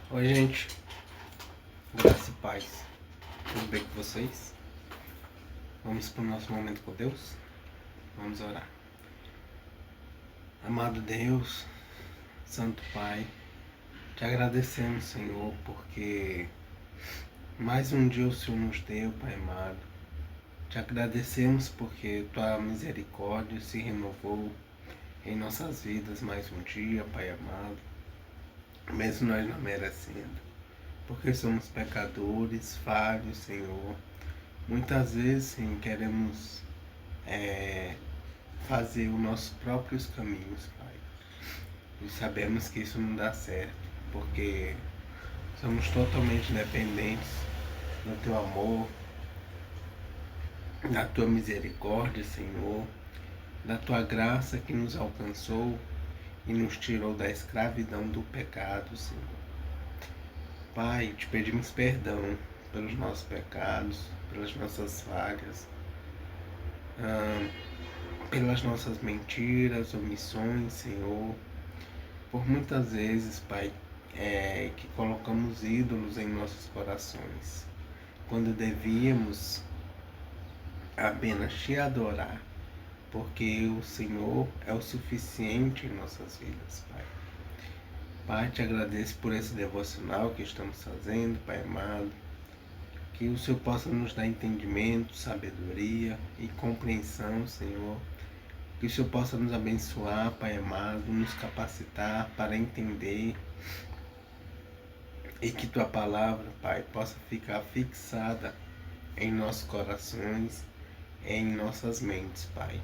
Oi, gente, graça e paz. Tudo bem com vocês? Vamos para o nosso momento com Deus? Vamos orar. Amado Deus, Santo Pai, te agradecemos, Senhor, porque mais um dia o Senhor nos deu, Pai amado. Te agradecemos porque tua misericórdia se renovou em nossas vidas mais um dia, Pai amado, mesmo nós não merecendo, porque somos pecadores, falhos, Senhor. Muitas vezes, sim, queremos fazer os nossos próprios caminhos, Pai. E sabemos que isso não dá certo, porque somos totalmente dependentes do Teu amor, da Tua misericórdia, Senhor, da Tua graça que nos alcançou e nos tirou da escravidão do pecado, Senhor. Pai, te pedimos perdão pelos nossos pecados, pelas nossas falhas, pelas nossas mentiras, omissões, Senhor, por muitas vezes, Pai, que colocamos ídolos em nossos corações, quando devíamos apenas te adorar, porque o Senhor é o suficiente em nossas vidas, Pai. Pai, te agradeço por esse devocional que estamos fazendo, Pai amado, que o Senhor possa nos dar entendimento, sabedoria e compreensão, Senhor. Que o Senhor possa nos abençoar, Pai amado, nos capacitar para entender e que Tua palavra, Pai, possa ficar fixada em nossos corações, em nossas mentes, Pai.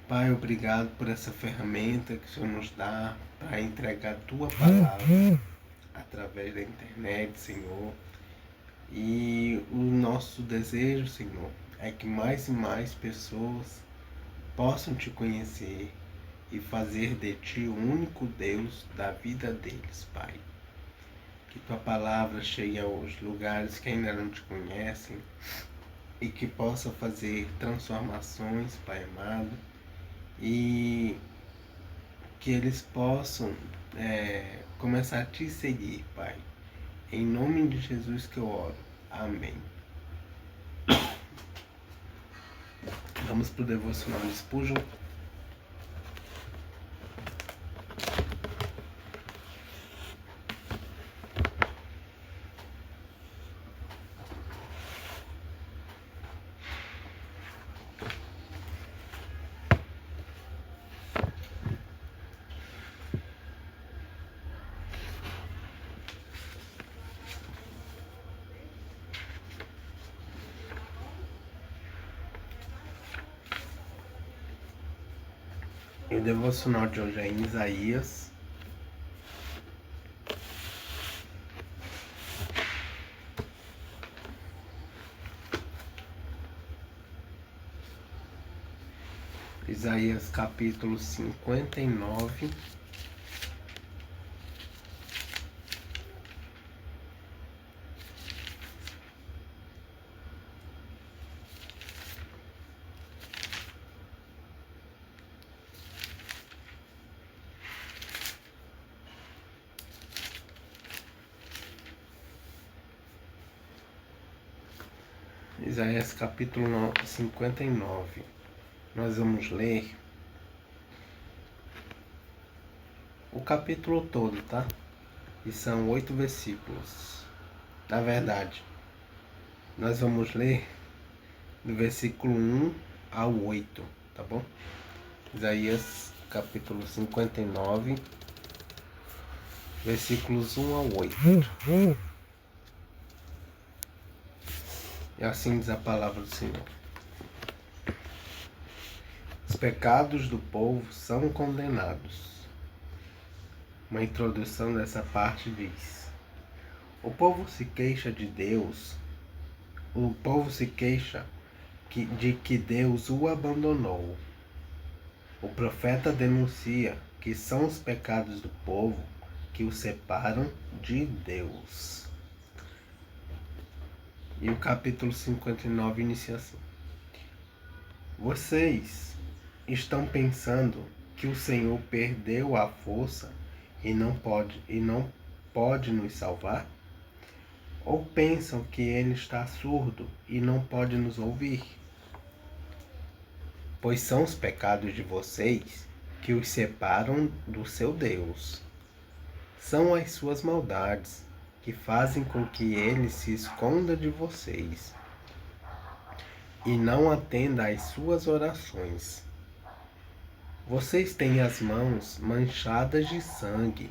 Pai, obrigado por essa ferramenta que o Senhor nos dá para entregar Tua palavra através da internet, Senhor. E o nosso desejo, Senhor, é que mais e mais pessoas possam Te conhecer e fazer de Ti o único Deus da vida deles, Pai. Que Tua palavra chegue aos lugares que ainda não Te conhecem e que possa fazer transformações, Pai amado, e que eles possam começar a Te seguir, Pai. Em nome de Jesus que eu oro. Amém. Vamos para o devocional de Spurgeon. E o devocional de hoje é em Isaías, capítulo 59. Isaías capítulo 59. Nós vamos ler o capítulo todo, tá? E são 8 versículos. Na verdade, nós vamos ler do versículo 1 ao 8, tá bom? Isaías capítulo 59, versículos 1 ao 8. E assim diz a palavra do Senhor. Os pecados do povo são condenados. Uma introdução dessa parte diz: o povo se queixa de Deus, o povo se queixa de que Deus o abandonou. O profeta denuncia que são os pecados do povo que o separam de Deus. E o capítulo 59 inicia assim: vocês estão pensando que o Senhor perdeu a força e não pode nos salvar? Ou pensam que ele está surdo e não pode nos ouvir? Pois são os pecados de vocês que os separam do seu Deus. São as suas maldades que fazem com que ele se esconda de vocês e não atenda às suas orações. Vocês têm as mãos manchadas de sangue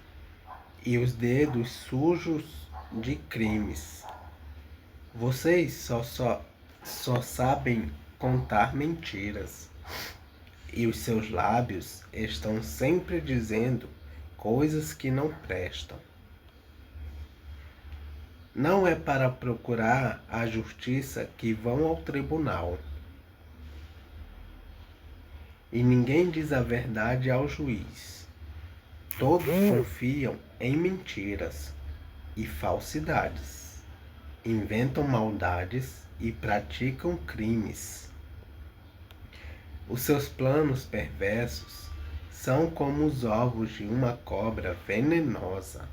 e os dedos sujos de crimes. Vocês só sabem contar mentiras, e os seus lábios estão sempre dizendo coisas que não prestam. Não é para procurar a justiça que vão ao tribunal. E ninguém diz a verdade ao juiz. Todos confiam em mentiras e falsidades. Inventam maldades e praticam crimes. Os seus planos perversos são como os ovos de uma cobra venenosa.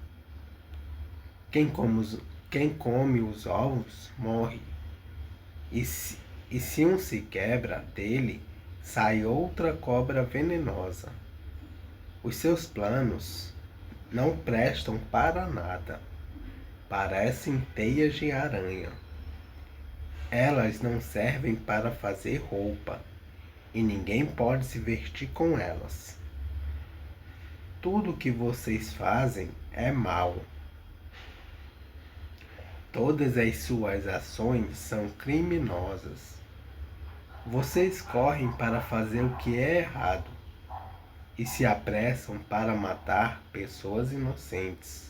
Quem come os ovos morre. E se um se quebra dele, sai outra cobra venenosa. Os seus planos não prestam para nada. Parecem teias de aranha. Elas não servem para fazer roupa, e ninguém pode se vestir com elas. Tudo o que vocês fazem é mal. Todas as suas ações são criminosas. Vocês correm para fazer o que é errado e se apressam para matar pessoas inocentes.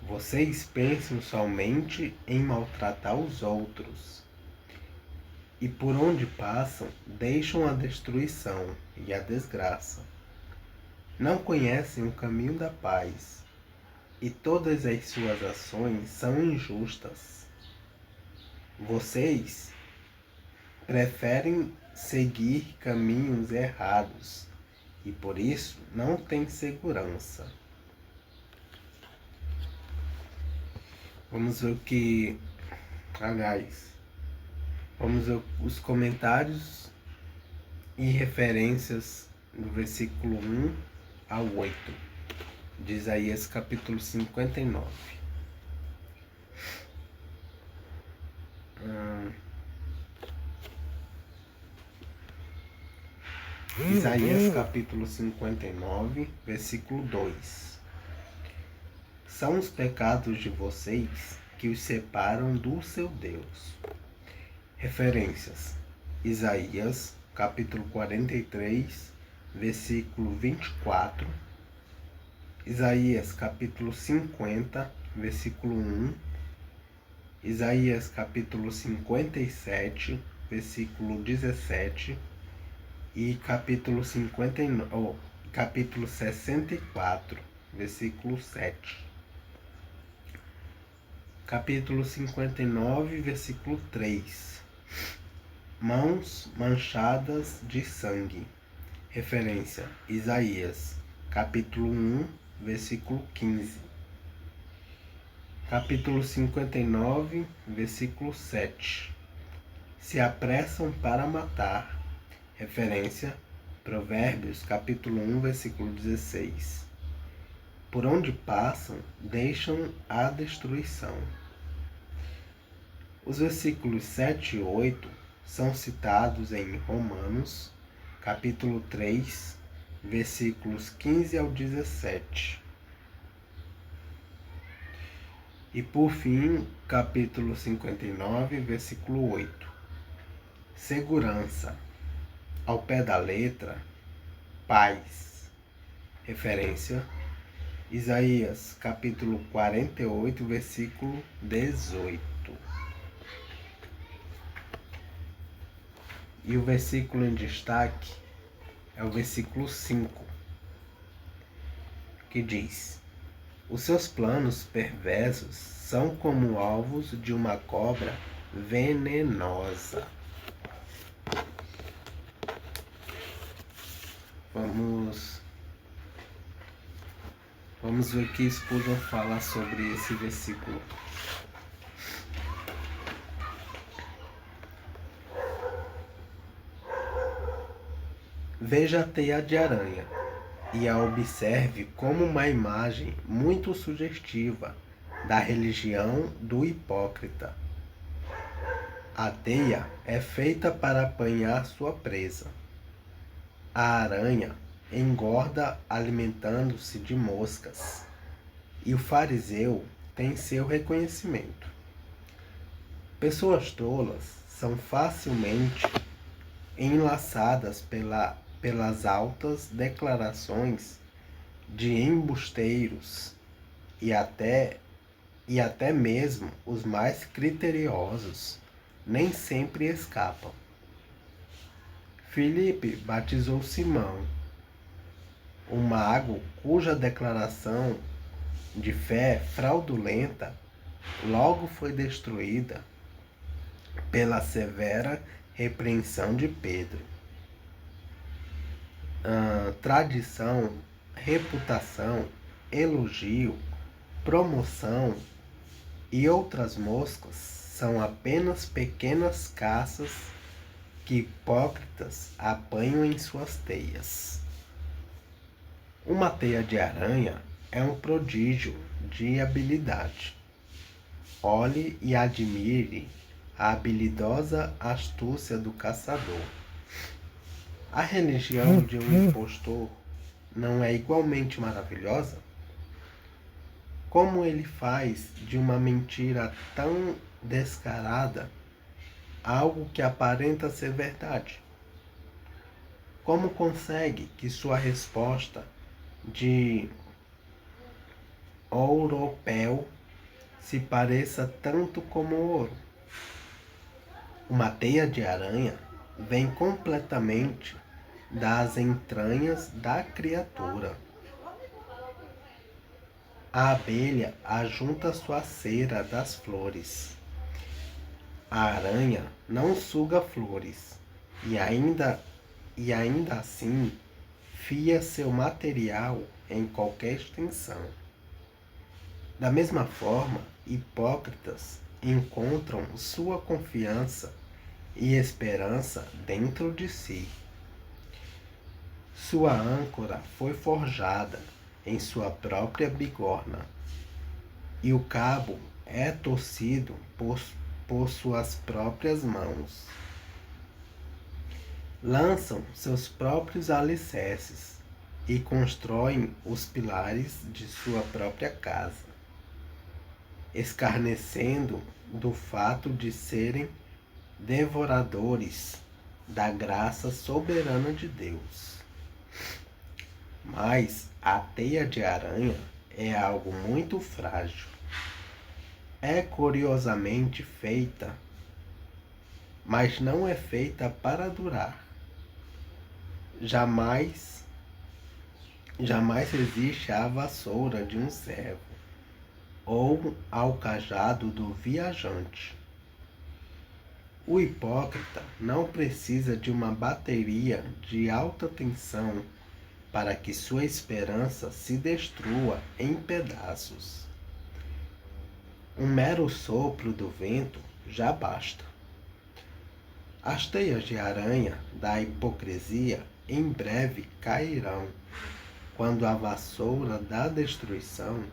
Vocês pensam somente em maltratar os outros e por onde passam deixam a destruição e a desgraça. Não conhecem o caminho da paz e todas as suas ações são injustas. Vocês preferem seguir caminhos errados e por isso não têm segurança. Vamos ver vamos ver os comentários e referências do versículo 1 ao 8 de Isaías capítulo 59. Isaías capítulo 59, versículo 2. São os pecados de vocês que os separam do seu Deus. Referências: Isaías capítulo 43, versículo 24. Isaías capítulo 50, versículo 1. Isaías capítulo 57, versículo 17. E capítulo 64, versículo 7. Capítulo 59, versículo 3. Mãos manchadas de sangue. Referência: Isaías, capítulo 1, versículo 15. Capítulo 59, versículo 7. Se apressam para matar. Referência: Provérbios, capítulo 1, versículo 16. Por onde passam, deixam a destruição. Os versículos 7 e 8 são citados em Romanos, capítulo 3, versículos 15 ao 17. E por fim, capítulo 59, versículo 8. Segurança. Ao pé da letra, paz. Referência: Isaías, capítulo 48, versículo 18. E o versículo em destaque é o versículo 5, que diz: os seus planos perversos são como alvos de uma cobra venenosa. Vamos ver o que Spurgeon fala sobre esse versículo. Veja a teia de aranha e a observe como uma imagem muito sugestiva da religião do hipócrita. A teia é feita para apanhar sua presa. A aranha engorda alimentando-se de moscas, e o fariseu tem seu reconhecimento. Pessoas tolas são facilmente enlaçadas pelas altas declarações de embusteiros e até mesmo os mais criteriosos nem sempre escapam. Filipe batizou Simão, um mago cuja declaração de fé fraudulenta logo foi destruída pela severa repreensão de Pedro. Tradição, reputação, elogio, promoção e outras moscas são apenas pequenas caças que hipócritas apanham em suas teias. Uma teia de aranha é um prodígio de habilidade. Olhe e admire a habilidosa astúcia do caçador. A religião de um impostor não é igualmente maravilhosa? Como ele faz de uma mentira tão descarada algo que aparenta ser verdade? Como consegue que sua resposta de ouropel se pareça tanto como ouro? Uma teia de aranha vem completamente das entranhas da criatura. A abelha ajunta sua cera das flores. A aranha não suga flores e ainda assim fia seu material em qualquer extensão. Da mesma forma, hipócritas encontram sua confiança e esperança dentro de si. Sua âncora foi forjada em sua própria bigorna, e o cabo é torcido por suas próprias mãos. Lançam seus próprios alicerces e constroem os pilares de sua própria casa, escarnecendo do fato de serem devoradores da graça soberana de Deus. Mas a teia de aranha é algo muito frágil. É curiosamente feita, mas não é feita para durar. Jamais resiste à vassoura de um servo ou ao cajado do viajante. O hipócrita não precisa de uma bateria de alta tensão para que sua esperança se destrua em pedaços. Um mero sopro do vento já basta. As teias de aranha da hipocrisia em breve cairão, quando a vassoura da destruição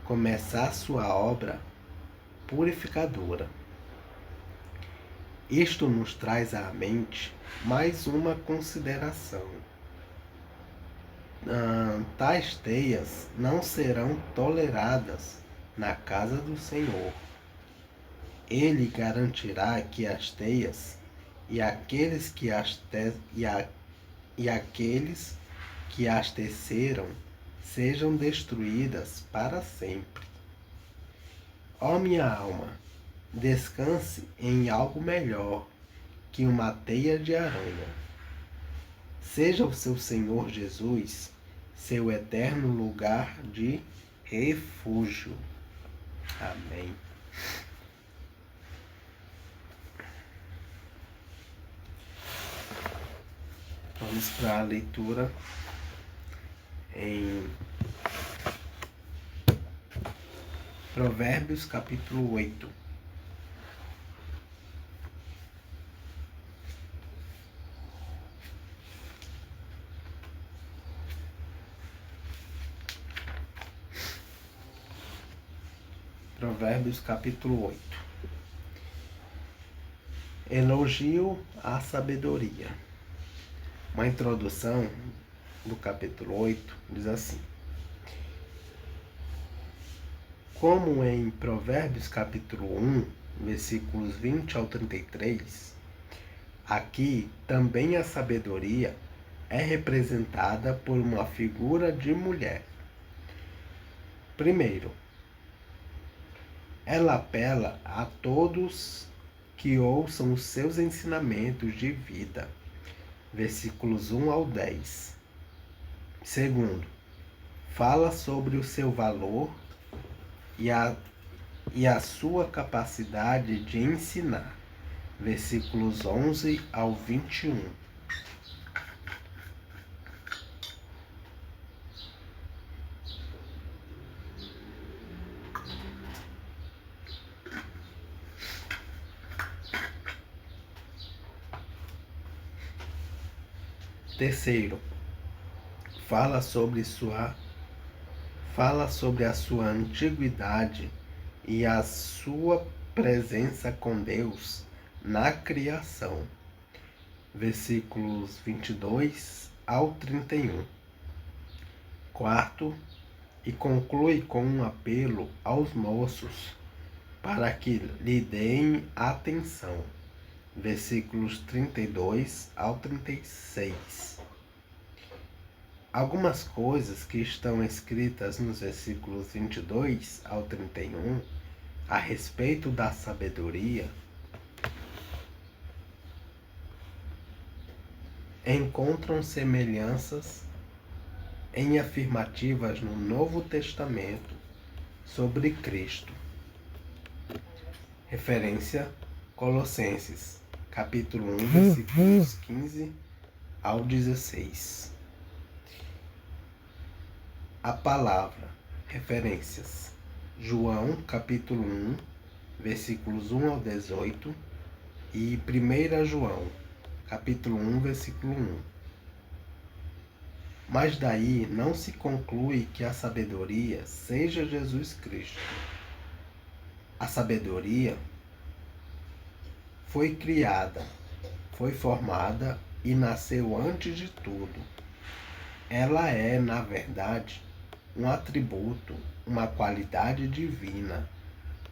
começar sua obra purificadora. Isto nos traz à mente mais uma consideração. Tais teias não serão toleradas na casa do Senhor. Ele garantirá que as teias e aqueles que as teceram sejam destruídas para sempre. Ó minha alma, descanse em algo melhor que uma teia de aranha. Seja o seu Senhor Jesus seu eterno lugar de refúgio. Amém. Vamos para a leitura em Provérbios capítulo 8. Provérbios capítulo 8. Elogio à sabedoria. Uma introdução do capítulo 8 diz assim: como em Provérbios capítulo 1, versículos 20 ao 33, aqui também a sabedoria é representada por uma figura de mulher. Primeiro, ela apela a todos que ouçam os seus ensinamentos de vida. Versículos 1 ao 10. Segundo, fala sobre o seu valor e a sua capacidade de ensinar. Versículos 11 ao 21. Terceiro, fala sobre a sua antiguidade e a sua presença com Deus na criação. Versículos 22 ao 31. Quarto, e conclui com um apelo aos moços para que lhe deem atenção. Versículos 32 ao 36. Algumas coisas que estão escritas nos versículos 22 ao 31 a respeito da sabedoria encontram semelhanças em afirmativas no Novo Testamento sobre Cristo. Referência: Colossenses, capítulo 1, versículos 15 ao 16. A palavra. Referências: João, capítulo 1, versículos 1 ao 18 e 1 João, capítulo 1, versículo 1. Mas daí não se conclui que a sabedoria seja Jesus Cristo. A sabedoria foi criada, foi formada e nasceu antes de tudo. Ela é, na verdade, um atributo, uma qualidade divina,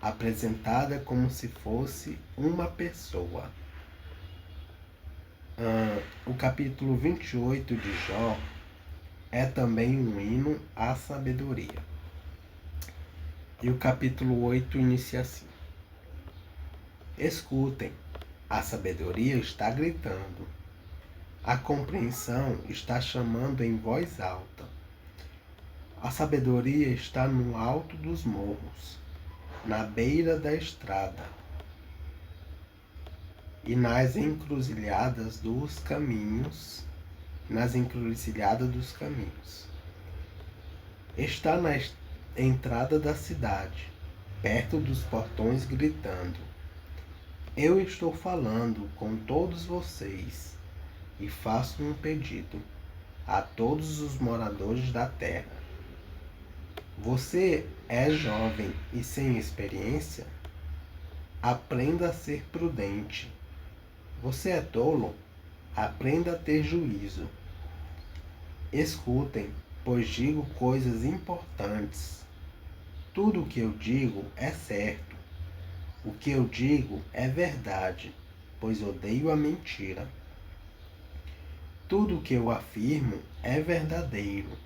apresentada como se fosse uma pessoa. O capítulo 28 de Jó é também um hino à sabedoria. E o capítulo 8 inicia assim: escutem, a sabedoria está gritando, a compreensão está chamando em voz alta. A sabedoria está no alto dos morros, na beira da estrada e nas encruzilhadas dos caminhos. Está na entrada da cidade, perto dos portões, gritando: eu estou falando com todos vocês e faço um pedido a todos os moradores da terra. Você é jovem e sem experiência? Aprenda a ser prudente. Você é tolo? Aprenda a ter juízo. Escutem, pois digo coisas importantes. Tudo o que eu digo é certo. O que eu digo é verdade, pois odeio a mentira. Tudo o que eu afirmo é verdadeiro.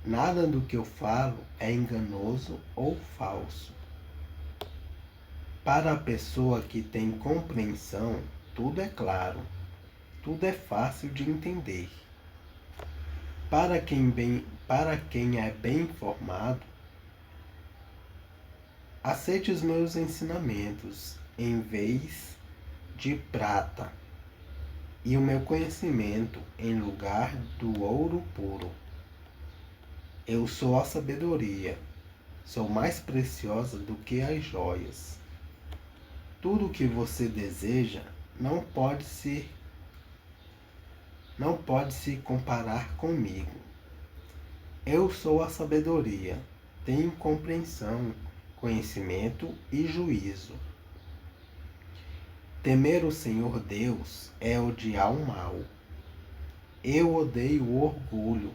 Nada do que eu falo é enganoso ou falso. Para a pessoa que tem compreensão, tudo é claro, tudo é fácil de entender. Para quem é bem informado, aceite os meus ensinamentos em vez de prata, e o meu conhecimento em lugar do ouro puro. Eu sou a sabedoria. sou mais preciosa do que as joias. Tudo o que você deseja não pode se comparar comigo. Eu sou a sabedoria, tenho compreensão, conhecimento e juízo. Temer o Senhor Deus é odiar o mal. Eu odeio o orgulho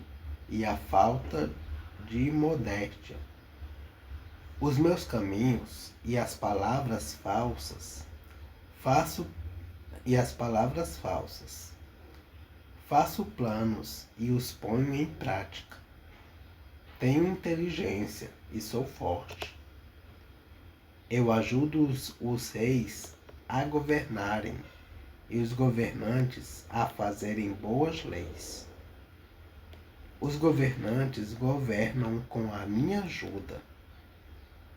e a falta de modéstia. Os meus caminhos e as palavras falsas faço planos e os ponho em prática. Tenho inteligência e sou forte. Eu ajudo os reis a governarem e os governantes a fazerem boas leis. Os governantes governam com a minha ajuda,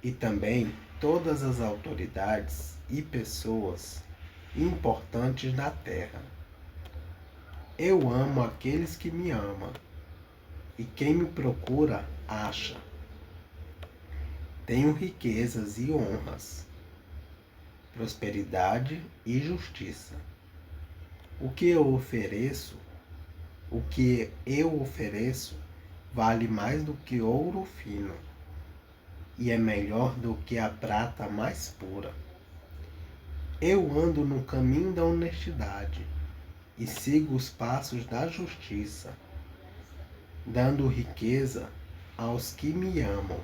e também todas as autoridades e pessoas importantes da terra. Eu amo aqueles que me amam, e quem me procura acha. Tenho riquezas e honras, prosperidade e justiça. O que eu ofereço vale mais do que ouro fino e é melhor do que a prata mais pura. Eu ando no caminho da honestidade e sigo os passos da justiça, dando riqueza aos que me amam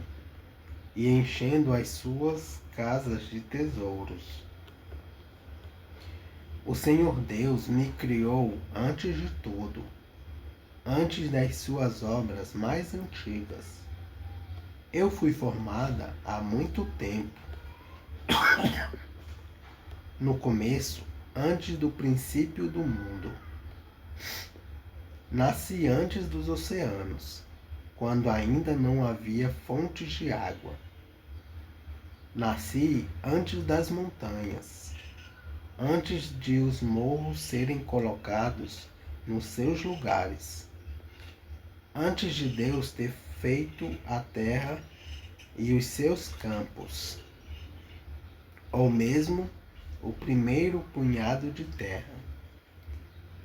e enchendo as suas casas de tesouros. O Senhor Deus me criou antes de tudo, antes das suas obras mais antigas. Eu fui formada há muito tempo, no começo, antes do princípio do mundo. Nasci antes dos oceanos, quando ainda não havia fontes de água. Nasci antes das montanhas, antes de os morros serem colocados nos seus lugares, antes de Deus ter feito a terra e os seus campos, ou mesmo o primeiro punhado de terra.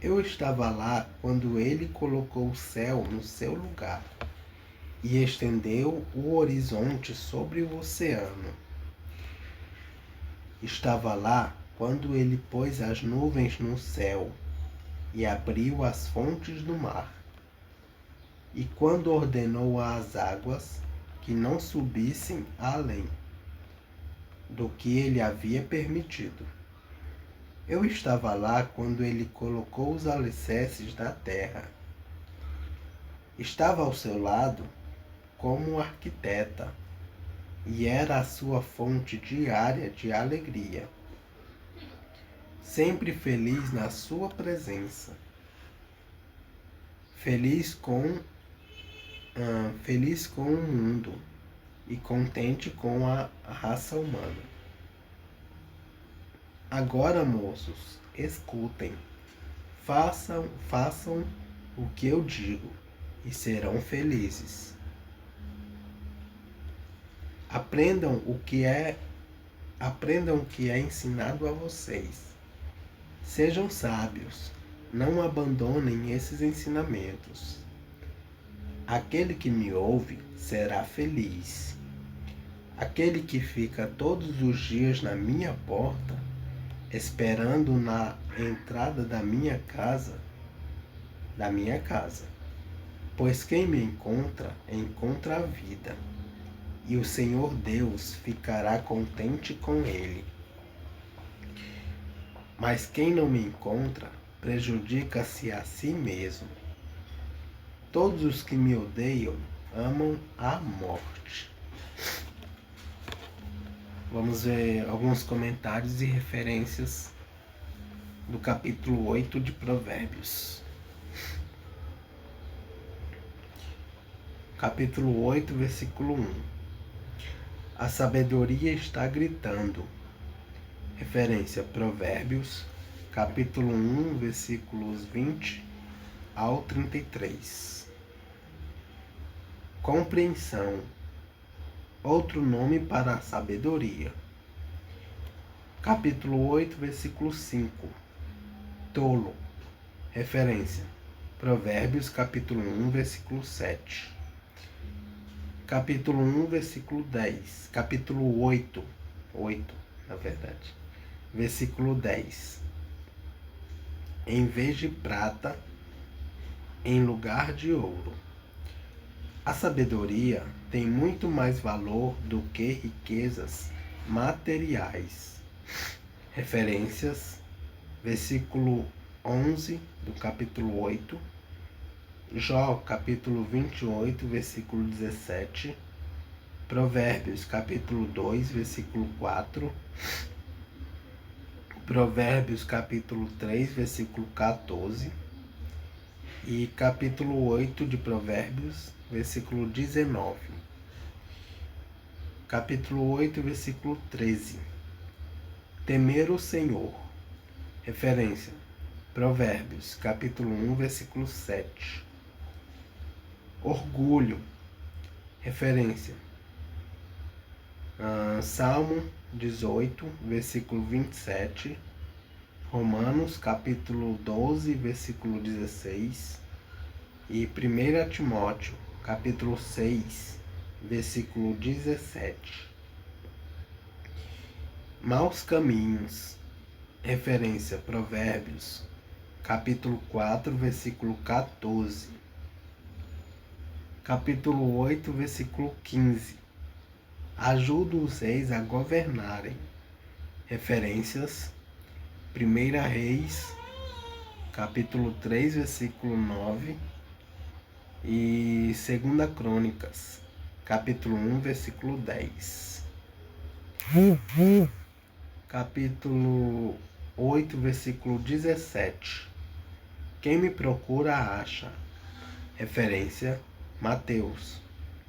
Eu estava lá quando ele colocou o céu no seu lugar e estendeu o horizonte sobre o oceano. Estava lá quando ele pôs as nuvens no céu e abriu as fontes do mar. E quando ordenou às águas que não subissem além do que ele havia permitido. Eu estava lá quando ele colocou os alicerces da terra. Estava ao seu lado como arquiteta, e era a sua fonte diária de alegria. Sempre feliz na sua presença. Feliz com o mundo e contente com a raça humana. Agora, moços, escutem. Façam o que eu digo e serão felizes. Aprendam o que é ensinado a vocês. Sejam sábios, não abandonem esses ensinamentos. Aquele que me ouve será feliz. Aquele que fica todos os dias na minha porta, esperando na entrada da minha casa, pois quem me encontra a vida, e o Senhor Deus ficará contente com ele. Mas quem não me encontra, prejudica-se a si mesmo. Todos os que me odeiam amam a morte. Vamos ver alguns comentários e referências do capítulo 8 de Provérbios. Capítulo 8, versículo 1. A sabedoria está gritando. Referência: Provérbios, capítulo 1, versículos 20 ao 33. Compreensão. outro nome para a sabedoria. Capítulo 8, versículo 5. Tolo. Referência: Provérbios, capítulo 1, versículo 7. Capítulo 1, versículo 10. Capítulo 8, na verdade. Versículo 10. Em vez de prata, em lugar de ouro. A sabedoria tem muito mais valor do que riquezas materiais. Referências: versículo 11 do capítulo 8, Jó, capítulo 28, versículo 17, Provérbios, capítulo 2, versículo 4, Provérbios, capítulo 3, versículo 14 e capítulo 8 de Provérbios, versículo 19. Capítulo 8, versículo 13. Temer o Senhor. Referência: Provérbios, capítulo 1, versículo 7. Orgulho. Referência: Salmo 18, versículo 27. Romanos, capítulo 12, versículo 16. E 1 Timóteo, capítulo 6, versículo 17. Maus caminhos. Referência: Provérbios, capítulo 4, versículo 14. Capítulo 8, versículo 15. Ajuda os reis a governarem. Referências: 1 Reis, capítulo 3, versículo 9. E 2 Crônicas, capítulo 1, versículo 10. Capítulo 8, versículo 17. Quem me procura acha. Referência: Mateus,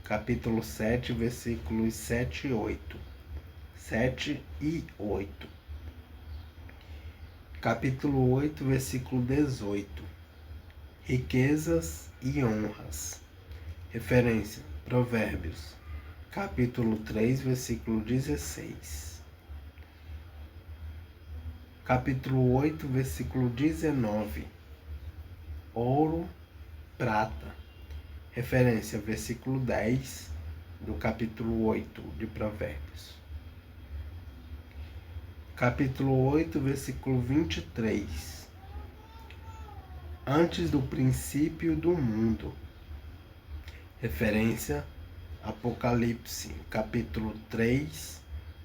capítulo 7, versículos 7 e 8. 7 e 8. Capítulo 8, versículo 18. Riquezas e honras. Referência: Provérbios, capítulo 3, versículo 16. Capítulo 8, versículo 19. Ouro, prata. Referência: versículo 10 do capítulo 8 de Provérbios. Capítulo 8, versículo 23. Antes do princípio do mundo. Referência: Apocalipse, capítulo 3,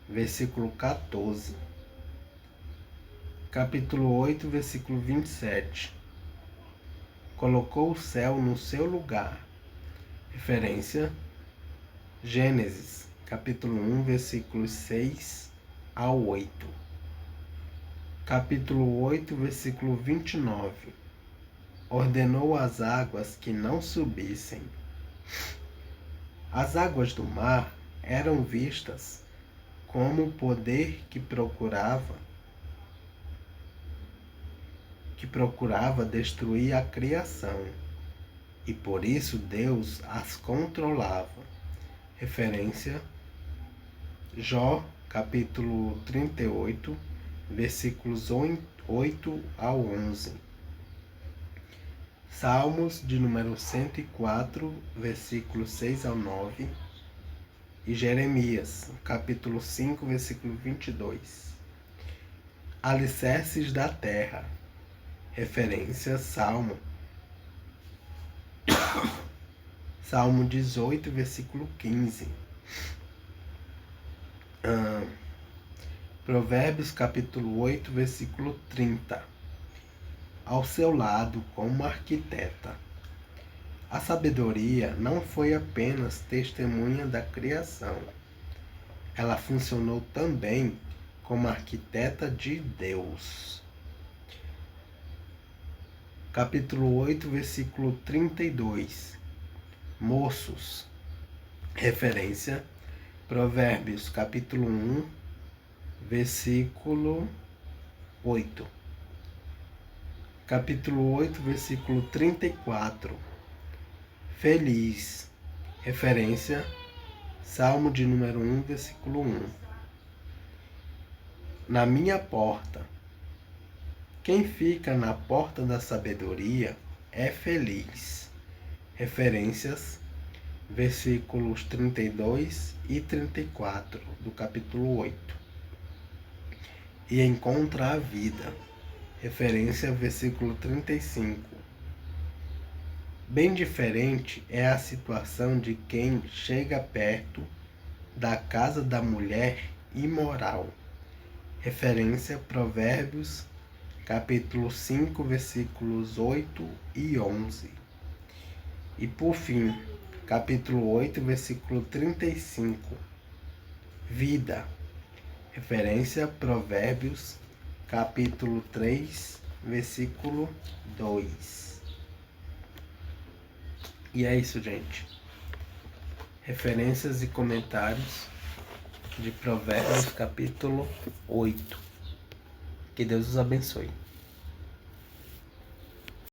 versículo 14. Capítulo 8, versículo 27. Colocou o céu no seu lugar. Referência: Gênesis, capítulo 1, versículos 6 ao 8. Capítulo 8, versículo 29. Ordenou às águas que não subissem. As águas do mar eram vistas como o poder que procurava destruir a criação, e por isso Deus as controlava. Referência: Jó, capítulo 38, versículos 8 ao 11. Salmos de número 104, versículos 6 ao 9. E Jeremias, capítulo 5, versículo 22. Alicerces da terra. Referência: Salmo 18, versículo 15. Provérbios, capítulo 8, versículo 30. Ao seu lado como arquiteta. A sabedoria não foi apenas testemunha da criação. Ela funcionou também como arquiteta de Deus. Capítulo 8, versículo 32. Moços. Referência: Provérbios, capítulo 1, versículo 8. Capítulo 8, versículo 34. Feliz. Referência: Salmo de número 1, versículo 1. Na minha porta. Quem fica na porta da sabedoria é feliz. Referências, versículos 32 e 34 do capítulo 8. E encontra a vida. Referência, versículo 35. Bem diferente é a situação de quem chega perto da casa da mulher imoral. Referência, Provérbios, capítulo 5, versículos 8 e 11. E por fim, capítulo 8, versículo 35. Vida. Referência, Provérbios, capítulo 3, versículo 2. E é isso, gente. Referências e comentários de Provérbios, capítulo 8. Que Deus os abençoe.